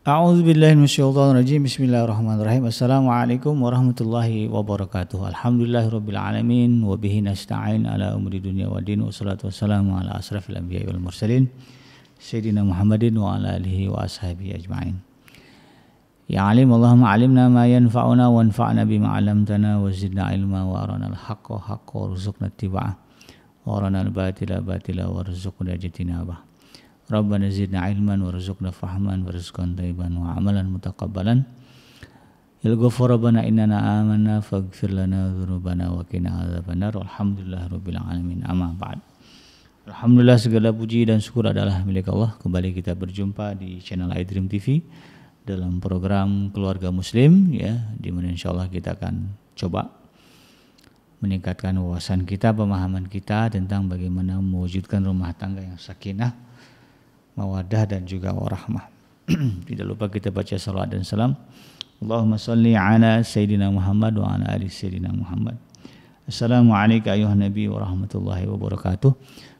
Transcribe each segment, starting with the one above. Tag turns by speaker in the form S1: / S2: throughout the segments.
S1: A'udzubillahi minasyaitonirrajim. Bismillahirrahmanirrahim. Assalamualaikum warahmatullahi wabarakatuh. Alhamdulillahirabbil alamin wa bihi nasta'in ala umuri dunya waddin. Wassalatu wassalamu ala asrafil anbiya'i wal mursalin sayyidina Muhammadin wa ala alihi wa ashabihi ajma'in. Ya alim Allahumma alimna ma yanfa'una wanfa'na bima 'allamtana wa zidna ilma wa arana al-haqqa haqqan warzuqna ittiba'ah wa arana al-batila batila warzuqna ijtinabah. Rabbana zidna ilman warzuqna fahman warzuqna thayyiban wa amalan mutaqabbalan. Il ghafur rabbana innana amanna faghfir lana dzunubana wa qina adzabannar. Alhamdulillahirabbil alamin. Amma ba'd. Alhamdulillah, segala puji dan syukur adalah milik Allah. Kembali kita berjumpa di channel iDream TV dalam program Keluarga Muslim, ya, di mana insyaallah kita akan coba meningkatkan wawasan kita, pemahaman kita tentang bagaimana mewujudkan rumah tangga yang sakinah, mawaddah dan juga warahmah. Tidak lupa kita baca salawat dan salam. Allahumma salli ala Sayyidina Muhammad wa ala ali Sayyidina Muhammad. Assalamualaikum ayuhan Nabi wa rahmatullahi wabarakatuh.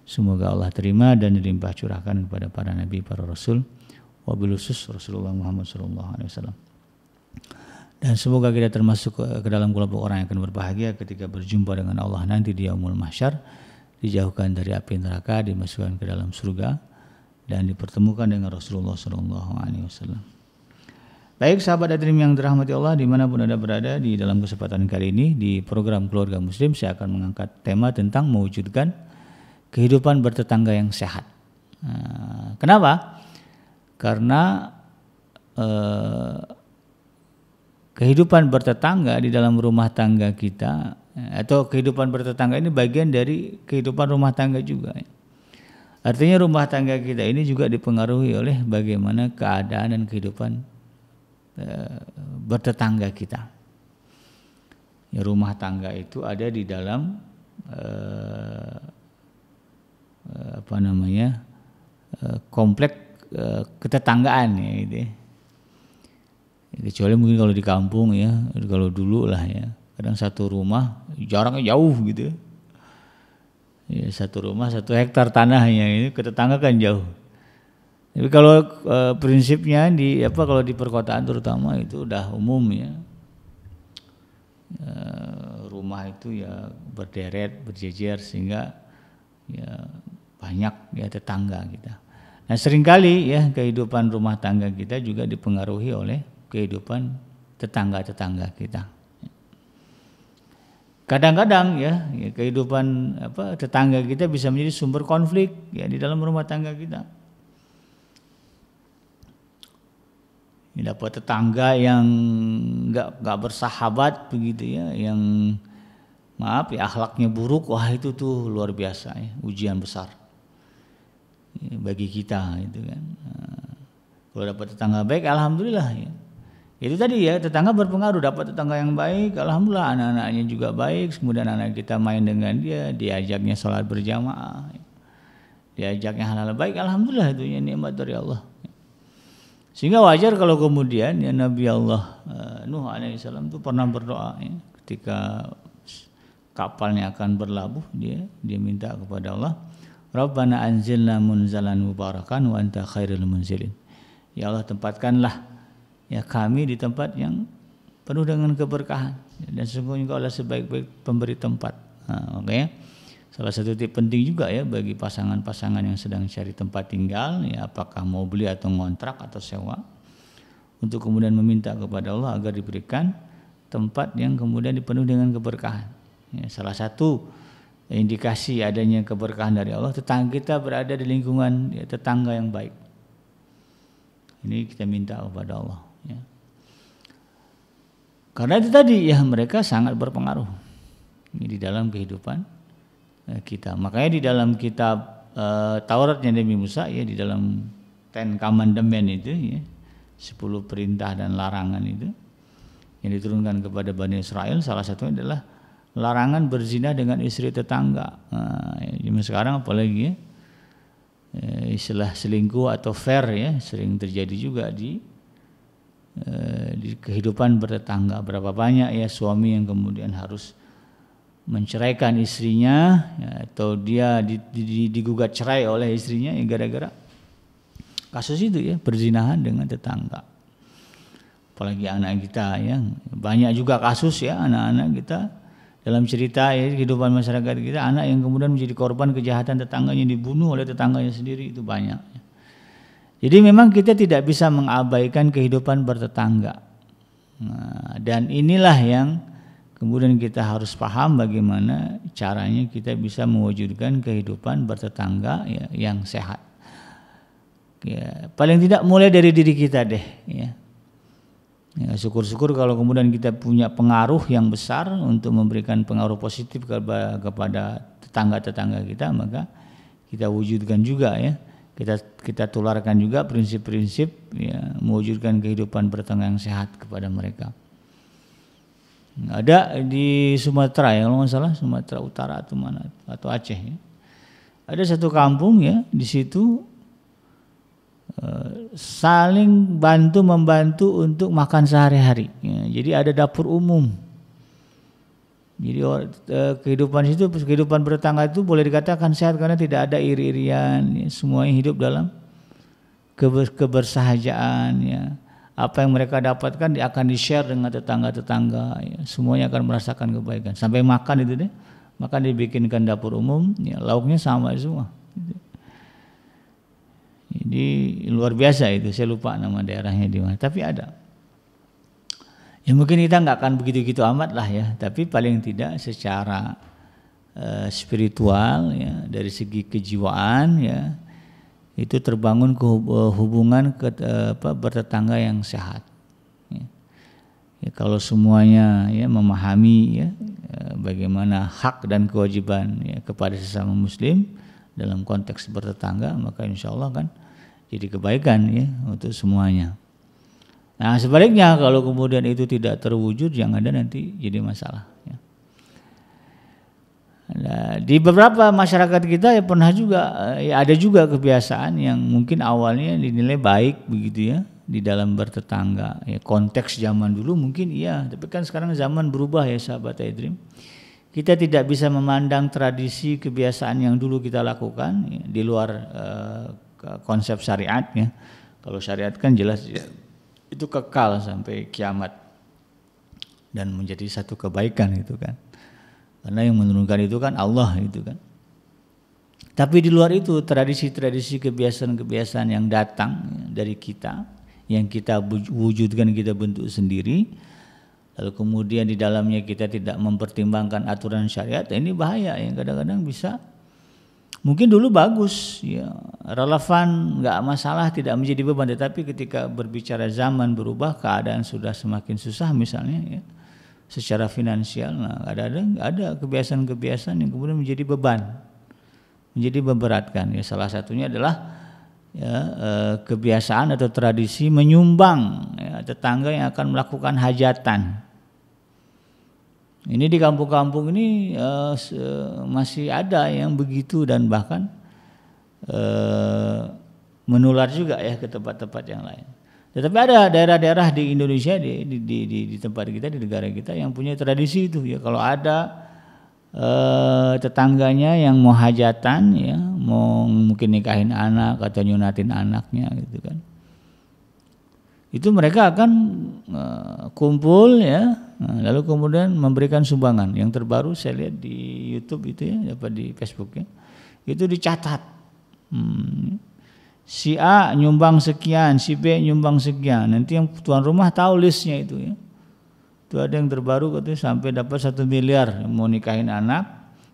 S1: Semoga Allah terima dan dilimpah curahkan kepada para nabi, para rasul, wabil khusus Rasulullah Muhammad SAW. Dan semoga kita termasuk ke dalam kelompok orang yang akan berbahagia ketika berjumpa dengan Allah nanti di yaumul mahsyar, dijauhkan dari api neraka, dimasukkan ke dalam surga, dan dipertemukan dengan Rasulullah SAW. Baik sahabat iDream yang dirahmati Allah, dimanapun Anda berada, di dalam kesempatan kali ini di program Keluarga Muslim saya akan mengangkat tema tentang mewujudkan kehidupan bertetangga yang sehat. Kenapa? Karena kehidupan bertetangga di dalam rumah tangga kita, atau kehidupan bertetangga ini bagian dari kehidupan rumah tangga juga. Artinya rumah tangga kita ini juga dipengaruhi oleh bagaimana keadaan dan kehidupan bertetangga kita. Ya, rumah tangga itu ada di dalam komplek ketetanggaan, ya, gitu ya. Kecuali mungkin kalau di kampung, ya, kalau dulu lah, ya, kadang satu rumah jaraknya jauh gitu ya. Ya, satu rumah 1 hektar tanahnya, ini ke tetangga kan jauh. Tapi kalau prinsipnya kalau di perkotaan terutama itu udah umum, ya. Rumah itu ya berderet, berjejer, sehingga ya banyak ya tetangga kita. Nah, seringkali ya kehidupan rumah tangga kita juga dipengaruhi oleh kehidupan tetangga-tetangga kita. Kadang-kadang ya kehidupan tetangga kita bisa menjadi sumber konflik ya di dalam rumah tangga kita. Ini dapat tetangga yang nggak bersahabat begitu ya, yang akhlaknya buruk, wah itu tuh luar biasa ya, ujian besar ya, bagi kita itu kan. Kalau dapat tetangga baik, alhamdulillah ya. Itu tadi ya, tetangga berpengaruh. Dapat tetangga yang baik, alhamdulillah, anak-anaknya juga baik. Kemudian anak kita main dengan dia, diajaknya sholat berjamaah, diajaknya hal-hal baik, alhamdulillah, itu ya nikmat dari Allah. Sehingga wajar kalau kemudian ya Nabi Allah Nuh alaihissalam itu pernah berdoa ya, ketika kapalnya akan berlabuh, dia minta kepada Allah, Rabbana anzilna munzalan mubarakan wa anta khairul munzilin. Ya Allah, tempatkanlah ya kami di tempat yang penuh dengan keberkahan, dan sesungguhnya Engkau adalah sebaik-baik pemberi tempat. Makanya salah satu tip penting juga ya bagi pasangan-pasangan yang sedang cari tempat tinggal, ya apakah mau beli atau ngontrak atau sewa, untuk kemudian meminta kepada Allah agar diberikan tempat yang kemudian dipenuhi dengan keberkahan. Ya, salah satu indikasi adanya keberkahan dari Allah, tetangga kita berada di lingkungan ya, tetangga yang baik. Ini kita minta kepada Allah. Ya. Karena itu tadi ya mereka sangat berpengaruh di dalam kehidupan kita. Makanya di dalam kitab Tauratnya Nabi Musa ya, di dalam Ten Commandment itu ya, 10 perintah dan larangan itu yang diturunkan kepada Bani Israel, salah satunya adalah larangan berzina dengan istri tetangga. Zaman sekarang apalagi ya, istilah selingkuh atau affair ya sering terjadi juga di kehidupan bertetangga. Berapa banyak ya suami yang kemudian harus menceraikan istrinya ya, atau dia digugat cerai oleh istrinya ya gara-gara kasus itu ya, perzinahan dengan tetangga. apalagi anak kita ya. Banyak juga kasus ya anak-anak kita dalam cerita ya kehidupan masyarakat kita, anak yang kemudian menjadi korban kejahatan tetangganya, dibunuh oleh tetangganya sendiri, itu banyak. Jadi memang kita tidak bisa mengabaikan kehidupan bertetangga. Nah, dan inilah yang kemudian kita harus paham bagaimana caranya kita bisa mewujudkan kehidupan bertetangga ya, yang sehat. Ya, paling tidak mulai dari diri kita deh ya. Ya, syukur-syukur kalau kemudian kita punya pengaruh yang besar untuk memberikan pengaruh positif kepada tetangga-tetangga kita, maka kita wujudkan juga ya. Kita tularkan juga prinsip-prinsip ya, mewujudkan kehidupan bertetangga yang sehat kepada mereka. Ada di Sumatera ya, kalau nggak salah Sumatera Utara atau mana atau Aceh ya. Ada satu kampung ya, di situ saling bantu membantu untuk makan sehari-hari. Ya, jadi ada dapur umum. Jadi kehidupan bertetangga itu boleh dikatakan sehat karena tidak ada iri-irian. Ya, semuanya hidup dalam kebersahajaan. Ya. Apa yang mereka dapatkan akan di-share dengan tetangga-tetangga. Ya. Semuanya akan merasakan kebaikan. Sampai makan itu deh, makan dibikinkan dapur umum. Ya, lauknya sama semua. Gitu. Jadi luar biasa itu, saya lupa nama daerahnya di mana, tapi ada. Ya mungkin kita nggak akan begitu-gitu amat lah ya, tapi paling tidak secara spiritual ya, dari segi kejiwaan ya, itu terbangun hubungan bertetangga yang sehat. Ya. Ya, kalau semuanya ya memahami ya bagaimana hak dan kewajiban ya, kepada sesama Muslim dalam konteks bertetangga, maka insya Allah kan jadi kebaikan ya untuk semuanya. Nah sebaliknya kalau kemudian itu tidak terwujud, yang ada nanti jadi masalah. Ya. Nah, di beberapa masyarakat kita ya pernah juga ya ada juga kebiasaan yang mungkin awalnya dinilai baik begitu ya di dalam bertetangga. Ya, konteks zaman dulu mungkin iya, tapi kan sekarang zaman berubah ya sahabat iDream. Kita tidak bisa memandang tradisi kebiasaan yang dulu kita lakukan ya, di luar konsep syariatnya. Kalau syariat kan jelas ya, itu kekal sampai kiamat dan menjadi satu kebaikan itu kan. Karena yang menurunkan itu kan Allah itu kan. Tapi di luar itu tradisi-tradisi kebiasaan-kebiasaan yang datang ya, dari kita, yang kita wujudkan, kita bentuk sendiri, lalu kemudian di dalamnya kita tidak mempertimbangkan aturan syariat, ini bahaya yang kadang-kadang bisa. Mungkin dulu bagus, ya, relevan, nggak masalah, tidak menjadi beban. Tetapi ketika berbicara zaman berubah, keadaan sudah semakin susah misalnya, ya, secara finansial, nah ada kebiasaan-kebiasaan yang kemudian menjadi beban, menjadi memberatkan. Ya, salah satunya adalah ya, kebiasaan atau tradisi menyumbang ya, tetangga yang akan melakukan hajatan. Ini di kampung-kampung ini masih ada yang begitu dan bahkan menular juga ya ke tempat-tempat yang lain. Tetapi ada daerah-daerah di Indonesia di tempat kita, di negara kita yang punya tradisi itu ya, kalau ada tetangganya yang mau hajatan ya, mau mungkin nikahin anak atau nyunatin anaknya gitu kan. Itu mereka akan kumpul ya, lalu kemudian memberikan sumbangan. Yang terbaru saya lihat di YouTube itu ya, dapat di Facebook ya, itu dicatat. Si A nyumbang sekian, si B nyumbang sekian. Nanti yang tuan rumah tahu listnya itu ya. Itu ada yang terbaru katanya sampai dapat 1 miliar mau nikahin anak,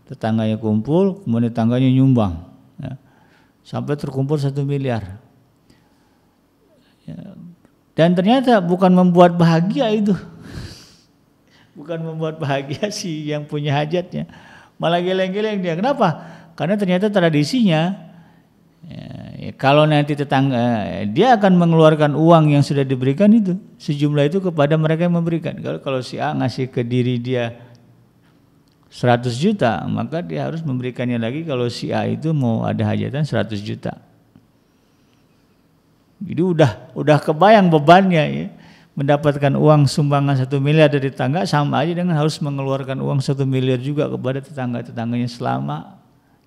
S1: tetangganya kumpul, kemudian tetangganya nyumbang. Ya. Sampai terkumpul 1 miliar. Ya. Dan ternyata bukan membuat bahagia itu. Bukan membuat bahagia si yang punya hajatnya. Malah geleng-geleng dia. Kenapa? Karena ternyata tradisinya ya, kalau nanti tetangga dia akan mengeluarkan uang yang sudah diberikan itu, sejumlah itu kepada mereka yang memberikan. Kalau si A ngasih ke diri dia 100 juta, maka dia harus memberikannya lagi kalau si A itu mau ada hajatan 100 juta. Jadi udah kebayang bebannya ya. Mendapatkan uang sumbangan 1 miliar dari tetangga sama aja dengan harus mengeluarkan uang 1 miliar juga kepada tetangga-tetangganya selama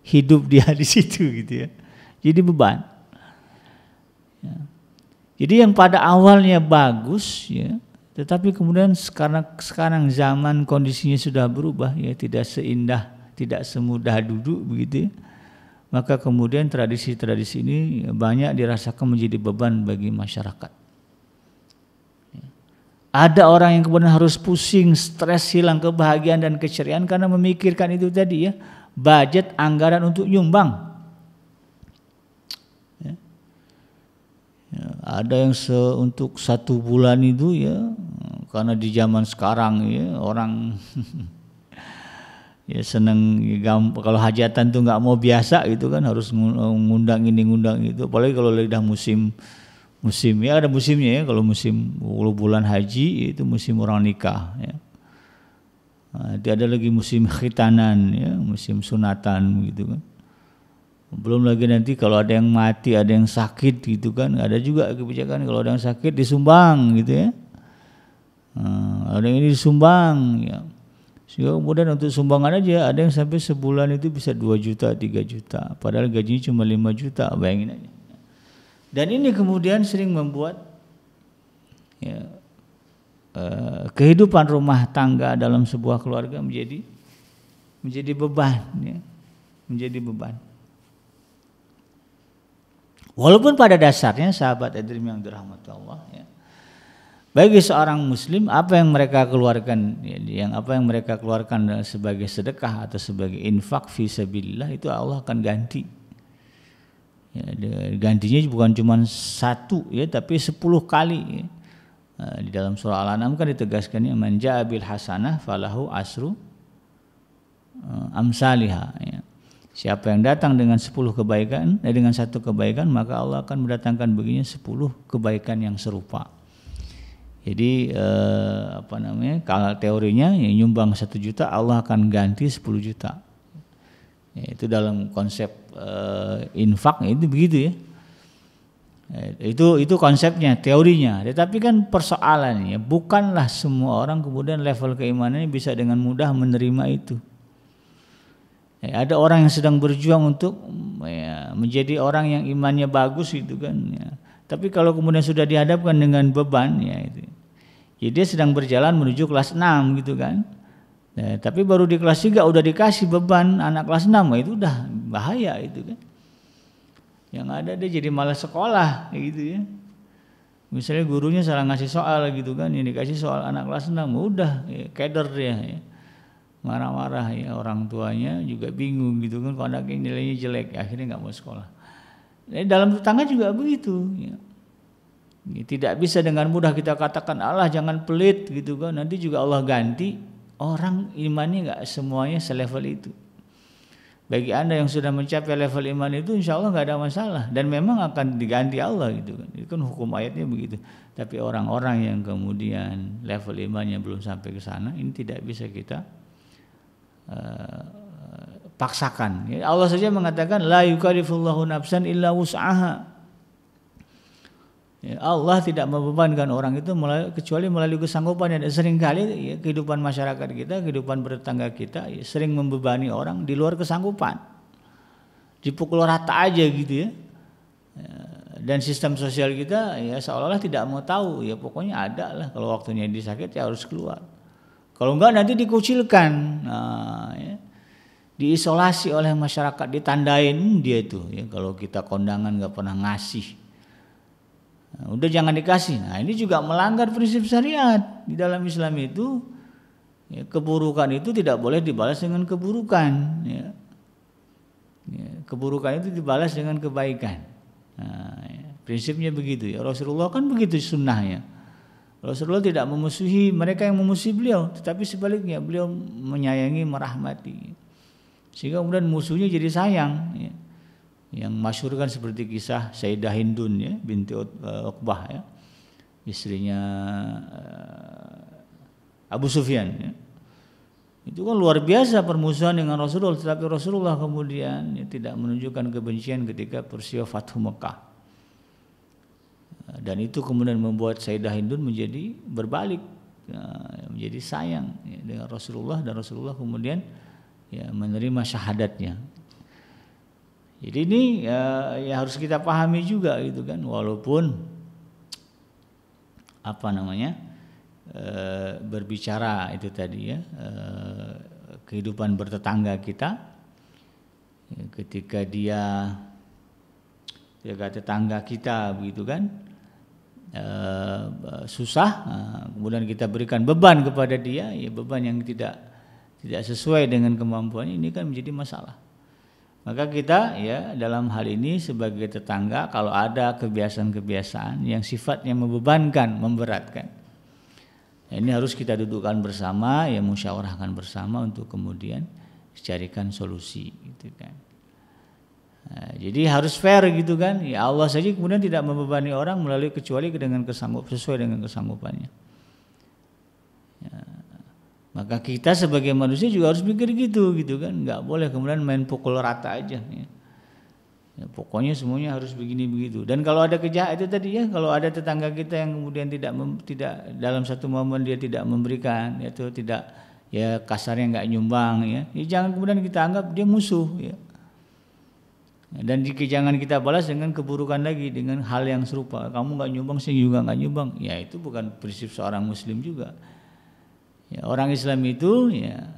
S1: hidup dia di situ gitu ya. Jadi beban. Ya. Jadi yang pada awalnya bagus ya, Tetapi kemudian sekarang zaman kondisinya sudah berubah ya, tidak seindah, tidak semudah duduk begitu ya. Maka kemudian tradisi-tradisi ini banyak dirasakan menjadi beban bagi masyarakat. Ada orang yang kemudian harus pusing, stres, hilang kebahagiaan dan keceriaan karena memikirkan itu tadi ya, budget anggaran untuk nyumbang. Ya. Ya, ada yang untuk 1 bulan itu ya, karena di zaman sekarang ya orang ya senang kalau hajatan tuh nggak mau biasa gitu kan, harus ngundang ini ngundang itu, apalagi kalau udah musim ya, ada musimnya ya, kalau bulan haji itu musim orang nikah ya. Nanti ada lagi musim khitanan ya, musim sunatan gitu kan. Belum lagi nanti kalau ada yang mati, ada yang sakit gitu kan, ada juga kebijakan kalau ada yang sakit disumbang gitu ya. Ada yang ini disumbang ya. Sehingga kemudian untuk sumbangan aja ada yang sampai sebulan itu bisa 2 juta, 3 juta, padahal gajinya cuma 5 juta, bayangin aja. Dan ini kemudian sering membuat ya, kehidupan rumah tangga dalam sebuah keluarga menjadi beban, ya, menjadi beban. Walaupun pada dasarnya sahabat Adrim yang dirahmati Allah, ya, bagi seorang Muslim apa yang mereka keluarkan, ya, apa yang mereka keluarkan sebagai sedekah atau sebagai infak fi sabilillah itu Allah akan ganti. Ya, gantinya bukan cuma 1 ya, tapi 10 kali. Ya. Di dalam surah Al-An'am kan ditegaskannya man jaa bil hasanah falahu asru amsalihha. Ya. Siapa yang datang dengan 10 kebaikan, dengan 1 kebaikan, maka Allah akan mendatangkan baginya 10 kebaikan yang serupa. Jadi kalau teorinya ya, nyumbang 1 juta Allah akan ganti 10 juta. Ya, itu dalam konsep infak itu begitu ya. Itu konsepnya, teorinya. Tetapi kan persoalannya bukanlah semua orang kemudian level keimanannya bisa dengan mudah menerima itu. Ya, ada orang yang sedang berjuang untuk ya, menjadi orang yang imannya bagus gitu kan. Ya. Tapi kalau kemudian sudah dihadapkan dengan beban ya itu. Ya, dia sedang berjalan menuju kelas 6 gitu kan. Nah, tapi baru di kelas 3 udah dikasih beban anak kelas 6, itu udah bahaya itu kan. Yang ada dia jadi malas sekolah gitu ya. Misalnya gurunya salah ngasih soal gitu kan, yang dikasih soal anak kelas 6 udah ya, keder dia ya. Marah-marah ya, orang tuanya juga bingung gitu kan, kalau anaknya nilainya jelek akhirnya nggak mau sekolah. Nah, dalam tetangga juga begitu ya. Tidak bisa dengan mudah kita katakan Allah jangan pelit gitu kan, nanti juga Allah ganti. Orang imannya nggak semuanya selevel itu. Bagi Anda yang sudah mencapai level iman itu, insya Allah nggak ada masalah dan memang akan diganti Allah gitu kan. Itu kan hukum ayatnya begitu. Tapi orang-orang yang kemudian level imannya belum sampai ke sana, ini tidak bisa kita paksakan. Ya, Allah saja mengatakan la yukallifullahu nafsan illa wus'aha. Ya, Allah tidak membebankan orang itu kecuali melalui kesanggupannya. Dan seringkali ya, kehidupan masyarakat kita, kehidupan bertetangga kita ya, sering membebani orang di luar kesanggupan. Dipukul rata aja gitu ya. Dan sistem sosial kita ya seolah-olah tidak mau tahu ya, pokoknya ada lah kalau waktunya disakit ya harus keluar. Kalau enggak nanti dikucilkan. Nah, ya. Diisolasi oleh masyarakat, ditandain dia itu ya, kalau kita kondangan enggak pernah ngasih. Nah, udah jangan dikasih. Nah, ini juga melanggar prinsip syariat. Di dalam Islam itu ya, keburukan itu tidak boleh dibalas dengan keburukan ya. Ya, keburukan itu dibalas dengan kebaikan. Nah, ya, prinsipnya begitu ya. Rasulullah kan begitu sunnahnya. Rasulullah tidak memusuhi mereka yang memusuhi beliau, tetapi sebaliknya beliau menyayangi, merahmati. Sehingga kemudian musuhnya jadi sayang ya. Yang masyhur kan seperti kisah Sayyidah Hindun ya, binti Uqbah ya, istrinya Abu Sufyan ya. Itu kan luar biasa permusuhan dengan Rasulullah, tetapi Rasulullah kemudian ya, tidak menunjukkan kebencian ketika peristiwa Fathu Mekah. Dan itu kemudian membuat Sayyidah Hindun menjadi berbalik ya, menjadi sayang ya, dengan Rasulullah, dan Rasulullah kemudian ya, menerima syahadatnya. Jadi ini ya harus kita pahami juga gitu kan, walaupun berbicara itu tadi ya, kehidupan bertetangga kita. Ketika tetangga kita begitu kan susah, kemudian kita berikan beban kepada dia, ya beban yang tidak sesuai dengan kemampuannya, ini kan menjadi masalah. Maka kita ya dalam hal ini sebagai tetangga, kalau ada kebiasaan-kebiasaan yang sifatnya membebankan, memberatkan, ya ini harus kita dudukkan bersama, ya musyawarahkan bersama untuk kemudian carikan solusi gitu kan. Nah, jadi harus fair gitu kan. Ya Allah saja kemudian tidak membebani orang kecuali sesuai dengan kesanggupannya. Ya, maka kita sebagai manusia juga harus mikir gitu kan. Nggak boleh kemudian main pukul rata aja. Ya. Ya, pokoknya semuanya harus begini begitu. Dan kalau ada kejahatan itu tadi ya, kalau ada tetangga kita yang kemudian tidak dalam satu momen dia tidak memberikan, yaitu tidak ya kasarnya nggak nyumbang ya jangan kemudian kita anggap dia musuh ya. Dan jangan kita balas dengan keburukan lagi, dengan hal yang serupa. Kamu nggak nyumbang, saya juga nggak nyumbang. Ya itu bukan prinsip seorang Muslim juga. Ya, orang Islam itu ya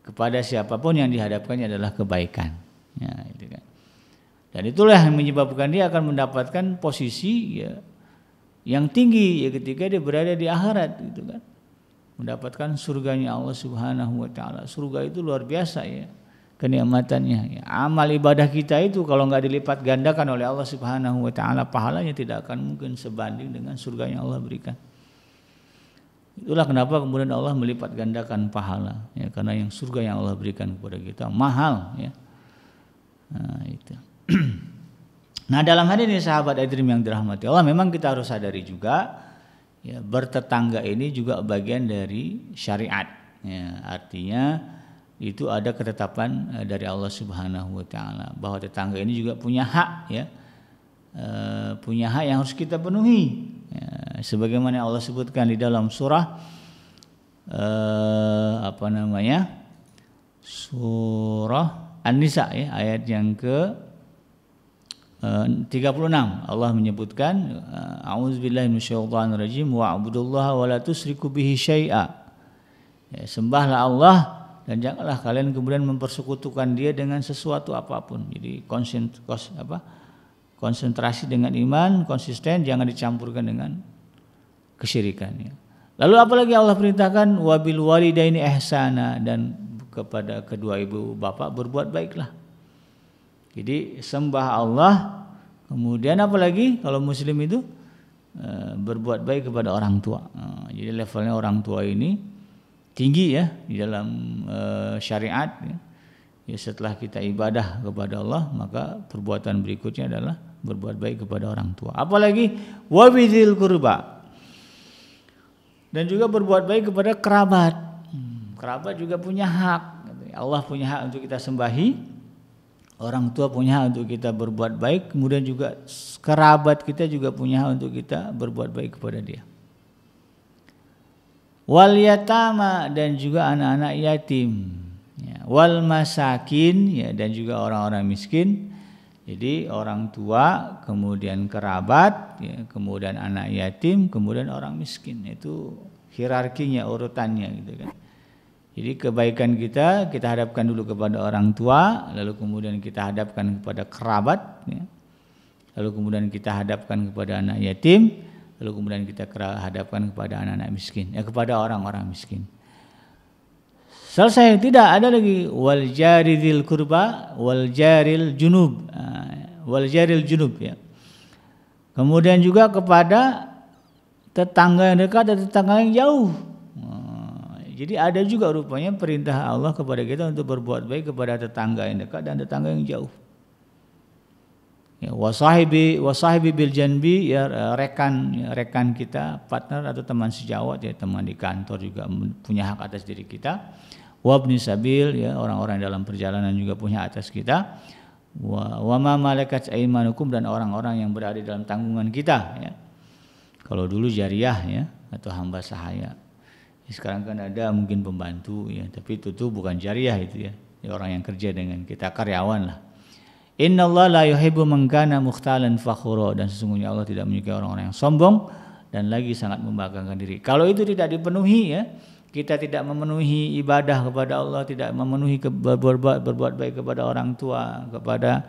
S1: kepada siapapun yang dihadapkannya adalah kebaikan. Ya, itu kan. Dan itulah yang menyebabkan dia akan mendapatkan posisi ya yang tinggi ya ketika dia berada di akhirat gitu kan. Mendapatkan surganya Allah Subhanahu wa taala. Surga itu luar biasa ya kenikmatannya. Ya, amal ibadah kita itu kalau enggak dilipat gandakan oleh Allah Subhanahu wa taala, pahalanya tidak akan mungkin sebanding dengan surga yang Allah berikan. Itulah kenapa kemudian Allah melipat gandakan pahala ya, karena yang surga yang Allah berikan kepada kita mahal ya. Nah, itu. Nah, dalam hal ini sahabat Adrim yang dirahmati Allah, memang kita harus sadari juga ya, bertetangga ini juga bagian dari syariat ya, artinya itu ada ketetapan dari Allah Subhanahu wa taala bahwa tetangga ini juga punya hak ya, punya hak yang harus kita penuhi ya, sebagaimana Allah sebutkan di dalam surah surah An-Nisa ya, ayat yang ke 36 Allah menyebutkan a'udzubillahi minasyaitonirrajim wa'budullaha wa la tusyriku bihi syai'a. Ya, sembahlah Allah dan janganlah kalian kemudian mempersekutukan dia dengan sesuatu apapun. Jadi konsentrasi dengan iman, konsisten, jangan dicampurkan dengan kesyirikan ya. Lalu apalagi Allah perintahkan wabil walidaini ihsana, dan kepada kedua ibu bapak berbuat baiklah. Jadi sembah Allah, kemudian apalagi kalau Muslim itu berbuat baik kepada orang tua. Jadi levelnya orang tua ini tinggi ya di dalam syariat. Ya, setelah kita ibadah kepada Allah, maka perbuatan berikutnya adalah berbuat baik kepada orang tua. Apalagi wabidil kurba, dan juga berbuat baik kepada kerabat. Kerabat juga punya hak. Allah punya hak untuk kita sembahi. Orang tua punya hak untuk kita berbuat baik, kemudian juga kerabat kita juga punya hak untuk kita berbuat baik kepada dia. Wal yatama, dan juga anak-anak yatim. Ya, wal masakin, ya, dan juga orang-orang miskin. Jadi orang tua, kemudian kerabat, ya, kemudian anak yatim, kemudian orang miskin. Itu hierarkinya, urutannya gitu kan. Jadi kebaikan kita hadapkan dulu kepada orang tua, lalu kemudian kita hadapkan kepada kerabat, ya. Lalu kemudian kita hadapkan kepada anak yatim, lalu kemudian kita hadapkan kepada anak-anak miskin, ya, kepada orang-orang miskin. Selesai, tidak ada lagi wal jaridil kurba, wal jaril junub, ya. Kemudian juga kepada tetangga yang dekat dan tetangga yang jauh. Jadi ada juga rupanya perintah Allah kepada kita untuk berbuat baik kepada tetangga yang dekat dan tetangga yang jauh. Ya, wasahibi bil janbi, ya, rekan kita, partner atau teman sejawat, ya, teman di kantor juga punya hak atas diri kita. Wabni sabil, ya, orang-orang dalam perjalanan juga punya hak atas kita. Wa ma malakat aimanukum, dan orang-orang yang berada dalam tanggungan kita, ya. Kalau dulu jariyah, ya, atau hamba sahaya. Sekarang kan ada mungkin pembantu, ya, tapi itu tuh bukan jariyah itu, ya. Orang yang kerja dengan kita, karyawan lah. Innallaha la yuhibbu man kana mukhtalan fakhura, dan sesungguhnya Allah tidak menyukai orang-orang yang sombong dan lagi sangat membanggakan diri. Kalau itu tidak dipenuhi ya, kita tidak memenuhi ibadah kepada Allah, tidak memenuhi berbuat baik kepada orang tua, kepada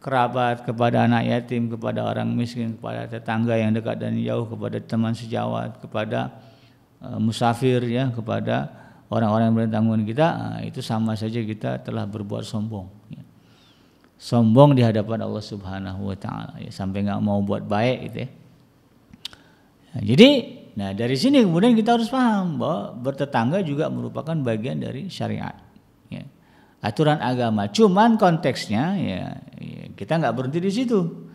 S1: kerabat, kepada anak yatim, kepada orang miskin, kepada tetangga yang dekat dan jauh, kepada teman sejawat, kepada musafir ya, kepada orang-orang yang bertanggungan kita, itu sama saja kita telah berbuat sombong ya. Sombong di hadapan Allah Subhanahu wa taala ya, sampai enggak mau buat baik gitu ya. Nah, jadi dari sini kemudian kita harus paham bahwa bertetangga juga merupakan bagian dari syariat ya. Aturan agama, cuman konteksnya ya kita enggak berhenti di situ.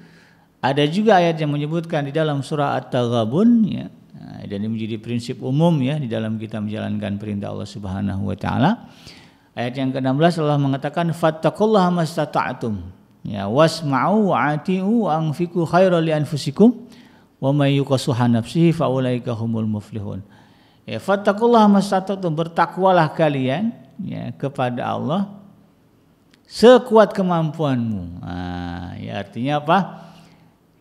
S1: Ada juga ayat yang menyebutkan di dalam surah At-Taghabun ya, dan ini menjadi prinsip umum ya di dalam kita menjalankan perintah Allah Subhanahu wa taala. Ayat yang ke-16 Allah mengatakan fattaqullaha mastata'tum ya wasma'u wa ati'u wa anfiqu khairan li anfusikum wa may yuqassuha nafsihi fa ulaika humul muflihun. Ya fattaqullaha mastata'tum, bertakwalah kalian ya kepada Allah sekuat kemampuanmu. Ya artinya apa?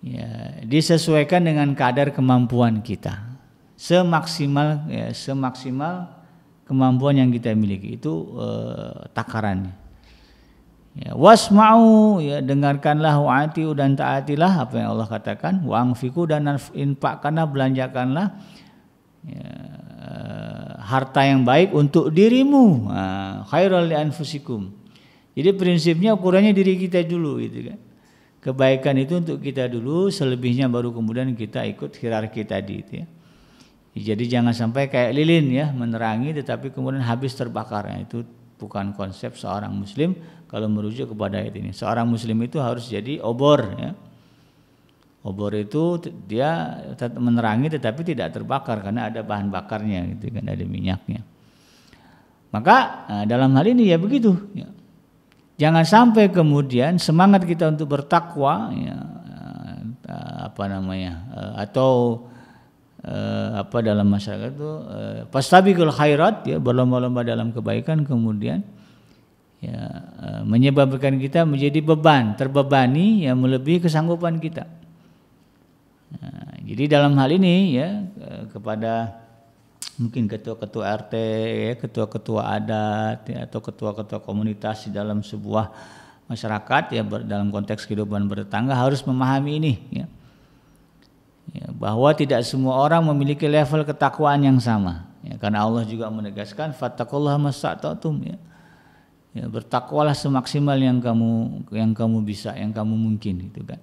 S1: Ya disesuaikan dengan kadar kemampuan kita. Semaksimal kemampuan yang kita miliki itu takarannya. Ya, wasma'u ya dengarkanlah, wa'atiu dan taatilah apa yang Allah katakan, wa'anfiku dan infakkanlah, belanjakanlah ya, harta yang baik untuk dirimu. Khairul li anfusikum. Jadi prinsipnya ukurannya diri kita dulu gitu kan. Kebaikan itu untuk kita dulu, selebihnya baru kemudian kita ikut hierarki tadi itu ya. Jadi jangan sampai kayak lilin ya, menerangi tetapi kemudian habis terbakar. Itu bukan konsep seorang muslim kalau merujuk kepada ayat ini. Seorang muslim itu harus jadi obor ya. Obor itu dia menerangi tetapi tidak terbakar karena ada bahan bakarnya gitu kan, ada minyaknya. Maka dalam hal ini ya begitu ya. Jangan sampai kemudian semangat kita untuk bertakwa ya, atau dalam masyarakat itu fastabiqul khairat ya, berlomba-lomba dalam kebaikan, kemudian ya menyebabkan kita menjadi beban, terbebani yang melebihi kesanggupan kita. Nah, jadi dalam hal ini ya kepada mungkin ketua-ketua RT ya, ketua-ketua adat ya, atau ketua-ketua komunitas di dalam sebuah masyarakat ya, dalam konteks kehidupan bertetangga harus memahami ini ya. Ya, bahwa tidak semua orang memiliki level ketakwaan yang sama ya, karena Allah juga menegaskan fattaqullaha mastata'tum ya. Ya, bertakwalah semaksimal yang kamu bisa, yang kamu mungkin gitu kan.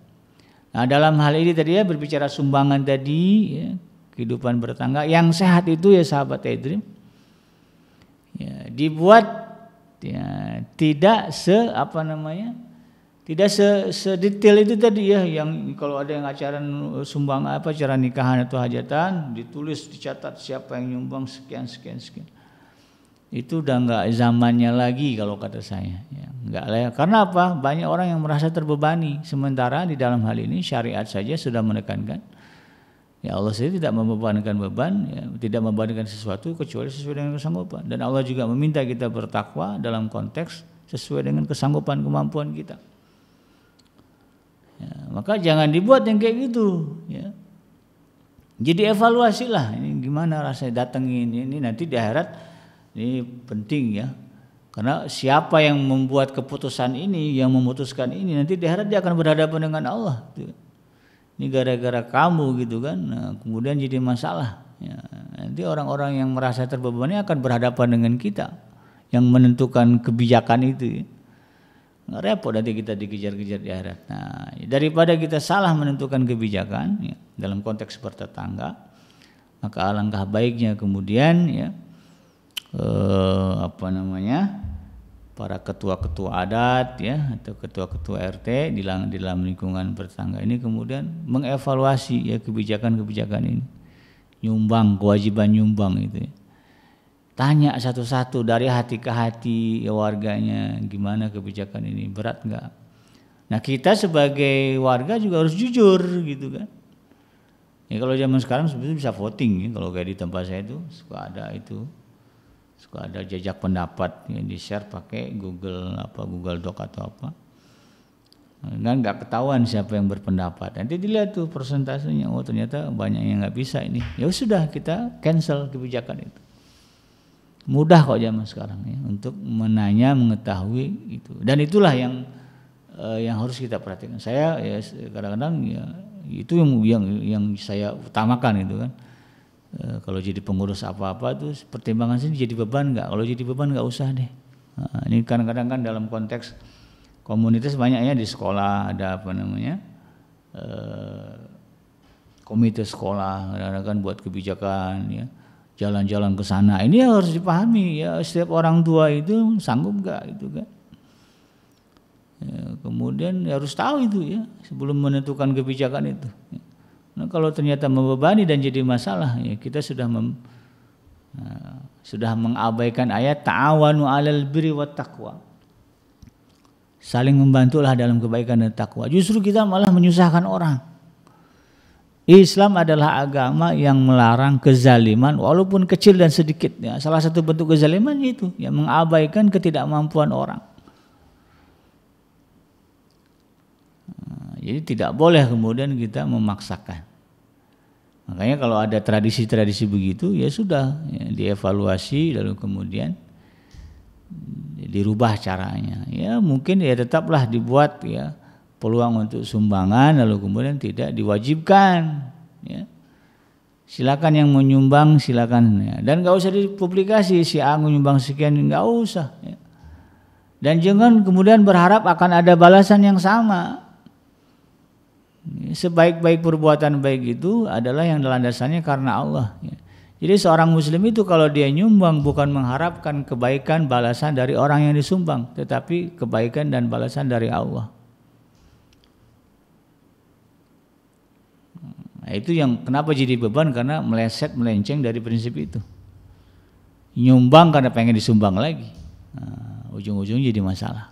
S1: Nah, dalam hal ini tadi ya berbicara sumbangan tadi ya, kehidupan bertetangga yang sehat itu ya sahabat Edrim ya, dibuat ya, tidak sedetail itu tadi ya, yang kalau ada yang acara sumbang acara nikahan atau hajatan ditulis dicatat siapa yang nyumbang sekian. Itu udah enggak zamannya lagi kalau kata saya ya, enggak layak. Karena apa? Banyak orang yang merasa terbebani, sementara di dalam hal ini syariat saja sudah menekankan ya, Allah sendiri tidak membebankan beban ya, tidak membebankan sesuatu kecuali sesuai dengan kesanggupan, dan Allah juga meminta kita bertakwa dalam konteks sesuai dengan kesanggupan kemampuan kita. Ya, maka jangan dibuat yang kayak gitu ya. Jadi evaluasilah ini gimana rasanya datengin ini nanti di akhirat, ini penting ya. Karena siapa yang membuat keputusan ini, yang memutuskan ini, nanti di akhirat dia akan berhadapan dengan Allah. Ini gara-gara kamu gitu kan. Nah, kemudian jadi masalah. Ya, nanti orang-orang yang merasa terbebani akan berhadapan dengan kita yang menentukan kebijakan itu. Ya. Nggak repot nanti kita dikejar-kejar di akhirat. Nah, daripada kita salah menentukan kebijakan ya, dalam konteks bertetangga, maka alangkah baiknya kemudian ya para ketua-ketua adat ya atau ketua-ketua RT di dalam lingkungan bertetangga ini kemudian mengevaluasi ya kebijakan-kebijakan ini, nyumbang, kewajiban nyumbang itu ya. Tanya satu-satu dari hati ke hati ya warganya, gimana kebijakan ini, berat enggak? Nah, kita sebagai warga juga harus jujur gitu kan. Ya kalau zaman sekarang sebetulnya bisa voting ya, kalau kayak di tempat saya itu suka ada jejak pendapat yang di-share pakai Google Doc atau apa. nggak ketahuan siapa yang berpendapat. Nanti dilihat tuh persentasenya, oh ternyata banyak yang nggak bisa ini. Ya sudah, kita cancel kebijakan itu. Mudah kok zaman sekarang ya untuk menanya, mengetahui itu. Dan itulah yang harus kita perhatikan. Saya ya kadang-kadang ya itu yang saya utamakan itu kan. Kalau jadi pengurus apa-apa tuh pertimbangan sini jadi beban nggak? Kalau jadi beban nggak usah deh. Nah, ini kadang-kadang kan dalam konteks komunitas banyaknya di sekolah ada apa namanya komite sekolah, kadang-kadang buat kebijakan ya, jalan-jalan ke sana. Ini harus dipahami ya, setiap orang tua itu sanggup nggak itu kan. Ya, kemudian harus tahu itu ya sebelum menentukan kebijakan itu. Nah, kalau ternyata membebani dan jadi masalah ya kita sudah mengabaikan ayat ta'awanu 'alal birri wat taqwa. Saling membantulah dalam kebaikan dan takwa. Justru kita malah menyusahkan orang. Islam adalah agama yang melarang kezaliman walaupun kecil dan sedikit ya. Salah satu bentuk kezaliman itu ya mengabaikan ketidakmampuan orang. Jadi tidak boleh kemudian kita memaksakan. Makanya kalau ada tradisi-tradisi begitu ya sudah ya, dievaluasi lalu kemudian dirubah caranya. Ya mungkin ya tetaplah dibuat ya peluang untuk sumbangan lalu kemudian tidak diwajibkan. Ya. Silakan yang menyumbang silakan ya. Dan nggak usah dipublikasi si A menyumbang sekian, nggak usah. Ya. Dan jangan kemudian berharap akan ada balasan yang sama. Sebaik-baik perbuatan baik itu adalah yang landasannya karena Allah. Jadi seorang muslim itu kalau dia nyumbang bukan mengharapkan kebaikan balasan dari orang yang disumbang, tetapi kebaikan dan balasan dari Allah. Nah, itu yang kenapa jadi beban, karena melenceng dari prinsip itu. Nyumbang karena pengen disumbang lagi. Nah, ujung-ujungnya jadi masalah.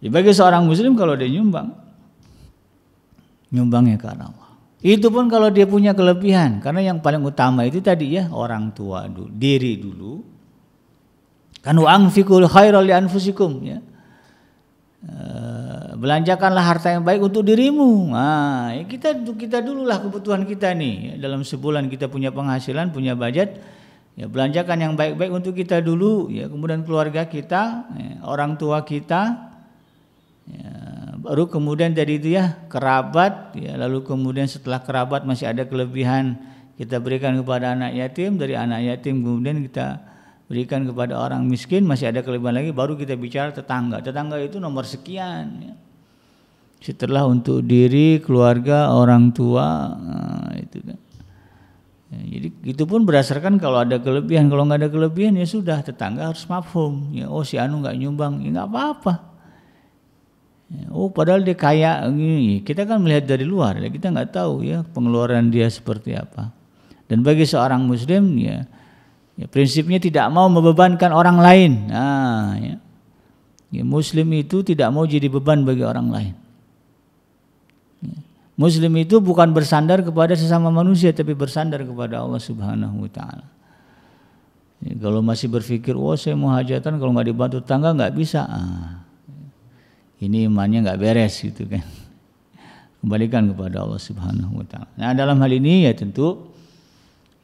S1: Jadi bagi seorang muslim kalau dia nyumbangnya karena Allah. Itu pun kalau dia punya kelebihan, karena yang paling utama itu tadi ya orang tua dulu, diri dulu. Kan wa anfiqul khairal li anfusikum ya. Belanjakanlah harta yang baik untuk dirimu. Nah, ya kita dululah kebutuhan kita nih. Dalam sebulan kita punya penghasilan, punya budget, ya belanjakan yang baik-baik untuk kita dulu ya, kemudian keluarga kita, ya, orang tua kita. Ya, baru kemudian dari itu ya kerabat ya, lalu kemudian setelah kerabat masih ada kelebihan kita berikan kepada anak yatim, dari anak yatim kemudian kita berikan kepada orang miskin, masih ada kelebihan lagi, baru kita bicara tetangga itu nomor sekian ya. Setelah untuk diri, keluarga, orang tua, nah, itu kan ya, jadi itu pun berdasarkan kalau ada kelebihan. Kalau nggak ada kelebihan ya sudah, tetangga harus mafhum ya, oh si anu nggak nyumbang ya nggak apa-apa. Oh padahal dia kaya, kita kan melihat dari luar, kita nggak tahu ya pengeluaran dia seperti apa. Dan bagi seorang muslim ya prinsipnya tidak mau membebankan orang lain. Nah, ya muslim itu tidak mau jadi beban bagi orang lain. Ya. Muslim itu bukan bersandar kepada sesama manusia, tapi bersandar kepada Allah Subhanahu Wa Taala. Ya, kalau masih berpikir, saya mau hajatan kalau nggak dibantu tetangga nggak bisa. Ini imannya nggak beres gitu kan. Kembalikan kepada Allah Subhanahu Wa Taala. Nah dalam hal ini ya tentu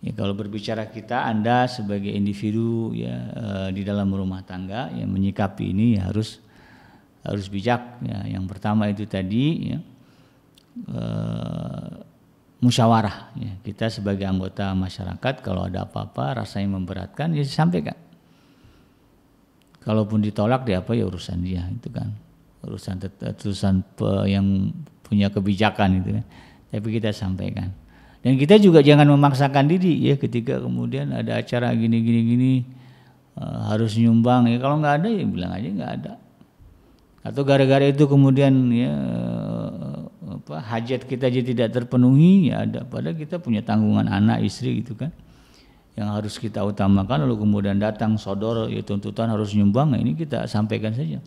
S1: ya kalau berbicara kita, Anda sebagai individu ya di dalam rumah tangga yang menyikapi ini ya harus bijak ya. Yang pertama itu tadi ya musyawarah ya. Kita sebagai anggota masyarakat kalau ada apa-apa rasanya memberatkan ya sampaikan. Kalaupun ditolak dia apa ya urusan dia itu kan. Urusan yang punya kebijakan itu kan. Tapi kita sampaikan. Dan kita juga jangan memaksakan diri ya ketika kemudian ada acara gini harus nyumbang ya, kalau nggak ada ya bilang aja nggak ada. Atau gara-gara itu kemudian ya hajat kita aja tidak terpenuhi ya ada, padahal kita punya tanggungan anak, istri gitu kan. Yang harus kita utamakan, lalu kemudian datang sodor ya tuntutan harus nyumbang, nah ini kita sampaikan saja.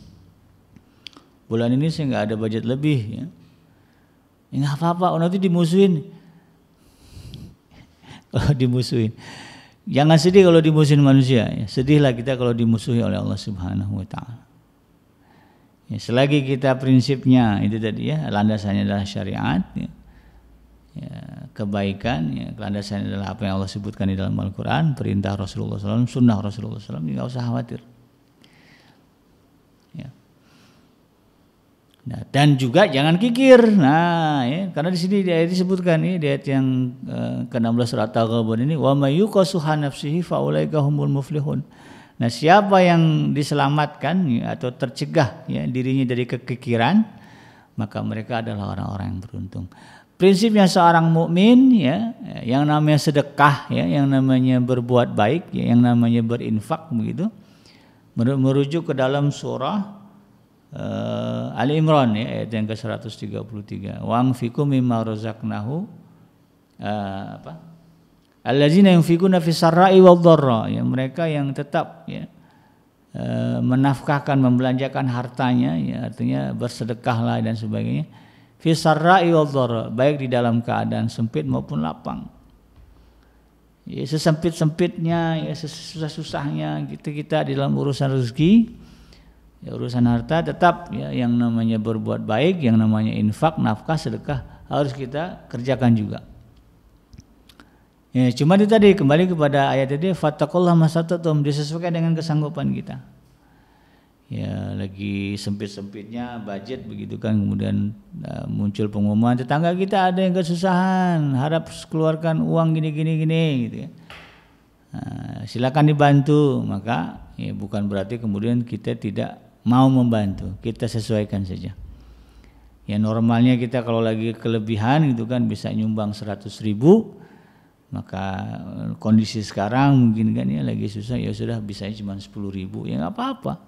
S1: Bulan ini saya nggak ada budget lebih ya. Ya nggak apa-apa, nanti dimusuhin. Kalau dimusuhin, jangan sedih kalau dimusuhin manusia. Ya. Sedihlah kita kalau dimusuhi oleh Allah Subhanahu Wa Taala. Ya, selagi kita prinsipnya itu tadi ya, landasannya adalah syariat, ya, kebaikan, ya, landasannya adalah apa yang Allah sebutkan di dalam Al-Quran, perintah Rasulullah SAW, sunnah Rasulullah SAW, nggak usah khawatir. Ya. Nah, dan juga jangan kikir. Nah, ya, karena di sini dia disebutkan ini di ayat yang ke-16 surat At-Taghabun ini, wa may yuqasuha nafsihi fa ulaika humul muflihun. Nah, siapa yang diselamatkan ya, atau tercegah ya, dirinya dari kekikiran, maka mereka adalah orang-orang yang beruntung. Prinsipnya seorang mukmin ya, yang namanya sedekah ya, yang namanya berbuat baik ya, yang namanya berinfak begitu, merujuk ke dalam surah Ali Imran ya, ayat yang ke-133. Wa anfiqu mimma razaqnahu allazina yunfiquna fis sarra'i wad dharra, ya, mereka yang tetap ya, menafkahkan, membelanjakan hartanya ya, artinya bersedekahlah dan sebagainya, fis sarra'i wad dharra, baik di dalam keadaan sempit maupun lapang. Ya, sesempit-sempitnya ya, sesusah-susahnya kita di dalam urusan rezeki ya, urusan harta, tetap ya, yang namanya berbuat baik, yang namanya infak, nafkah, sedekah harus kita kerjakan juga. Ya, cuma itu tadi kembali kepada ayat tadi, fattaqullaha masata'tum, disesuaikan dengan kesanggupan kita. Ya, lagi sempit-sempitnya budget begitu kan, kemudian muncul pengumuman tetangga kita ada yang kesusahan, harap keluarkan uang gini gitu ya. Silakan dibantu, maka ya, bukan berarti kemudian kita tidak mau membantu, kita sesuaikan saja. Ya, normalnya kita kalau lagi kelebihan gitu kan bisa nyumbang 100.000. Maka kondisi sekarang mungkin kan ya lagi susah, ya sudah bisa cuma 10.000, ya nggak apa-apa.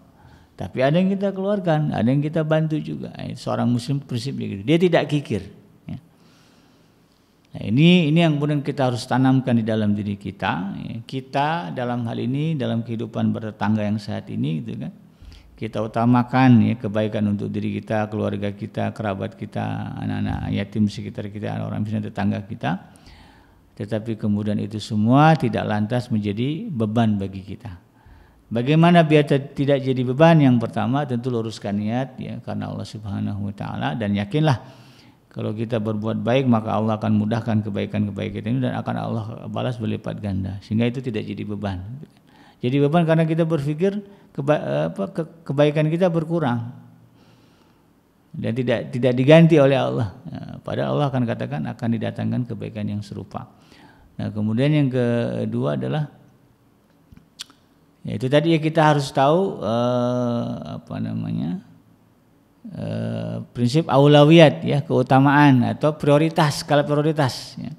S1: Tapi ada yang kita keluarkan, ada yang kita bantu juga. Seorang muslim prinsipnya gitu, dia tidak kikir. Ya. Nah, ini yang kemudian kita harus tanamkan di dalam diri kita. Ya. Kita dalam hal ini, dalam kehidupan bertetangga yang sehat ini, gitu kan, kita utamakan ya, kebaikan untuk diri kita, keluarga kita, kerabat kita, anak-anak yatim sekitar kita, orang miskin tetangga kita. Tetapi kemudian itu semua tidak lantas menjadi beban bagi kita. Bagaimana biar tidak jadi beban? Yang pertama tentu luruskan niat ya, karena Allah Subhanahu wa taala, dan yakinlah kalau kita berbuat baik maka Allah akan mudahkan kebaikan-kebaikan kita ini dan akan Allah balas berlipat ganda, sehingga itu tidak jadi beban. Jadi beban karena kita berpikir kebaikan kita berkurang dan tidak diganti oleh Allah. Padahal Allah akan katakan akan didatangkan kebaikan yang serupa. Nah, kemudian yang kedua adalah ya itu tadi ya, kita harus tahu prinsip aulawiyat ya, keutamaan atau prioritas, skala prioritas ya.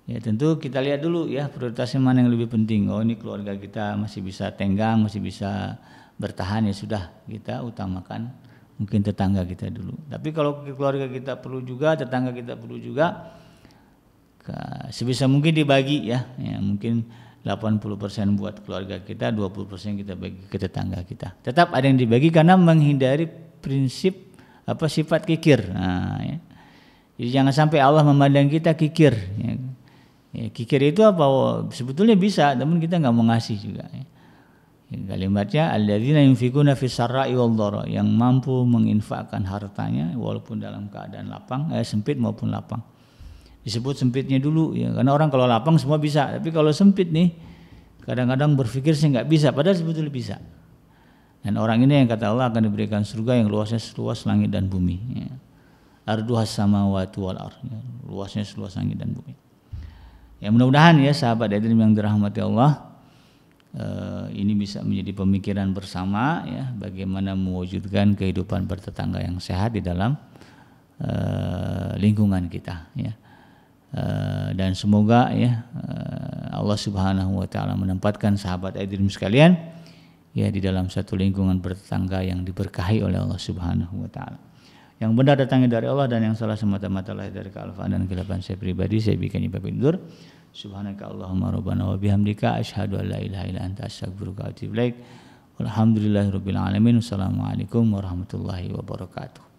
S1: Ya tentu kita lihat dulu ya prioritasnya mana yang lebih penting. Oh, ini keluarga kita masih bisa tenggang, masih bisa bertahan, ya sudah kita utamakan mungkin tetangga kita dulu. Tapi kalau keluarga kita perlu juga, tetangga kita perlu juga, sebisa mungkin dibagi ya, mungkin 80% buat keluarga kita, 20% kita bagi ke tetangga kita. Tetap ada yang dibagi karena menghindari prinsip sifat kikir. Nah, ya. Jadi jangan sampai Allah memandang kita kikir. Ya. Ya, kikir itu apa? Sebetulnya bisa, namun kita nggak mau ngasih juga. Ya. Kalimatnya alladzina yunfikuna fis sarra'i wad dharra, yang mampu menginfakkan hartanya walaupun dalam keadaan lapang, sempit maupun lapang. Disebut sempitnya dulu ya, karena orang kalau lapang semua bisa, tapi kalau sempit nih kadang-kadang berpikir saya nggak bisa, padahal sebetulnya bisa. Dan orang ini yang kata Allah akan diberikan surga yang luasnya seluas langit dan bumi. Ya. Arduhas samawati wal ardh, ya. Luasnya seluas langit dan bumi. Ya, mudah-mudahan ya sahabat hadirin yang dirahmati Allah, ini bisa menjadi pemikiran bersama ya, bagaimana mewujudkan kehidupan bertetangga yang sehat di dalam lingkungan kita ya. Dan semoga ya Allah Subhanahu wa taala menempatkan sahabat hadirin sekalian ya di dalam satu lingkungan bertetangga yang diberkahi oleh Allah Subhanahu wa taala. Yang benar datangnya dari Allah dan yang salah semata-mata lahir dari kealfaan dan kehilafan saya pribadi. Saya bikin ibad undur. Subhanaka Allahumma rabbana wa bihamdika asyhadu an la ilaha illa anta astaghfiruka wa atubu ilaik. Walhamdulillahirabbil alamin. Wassalamualaikum warahmatullahi wabarakatuh.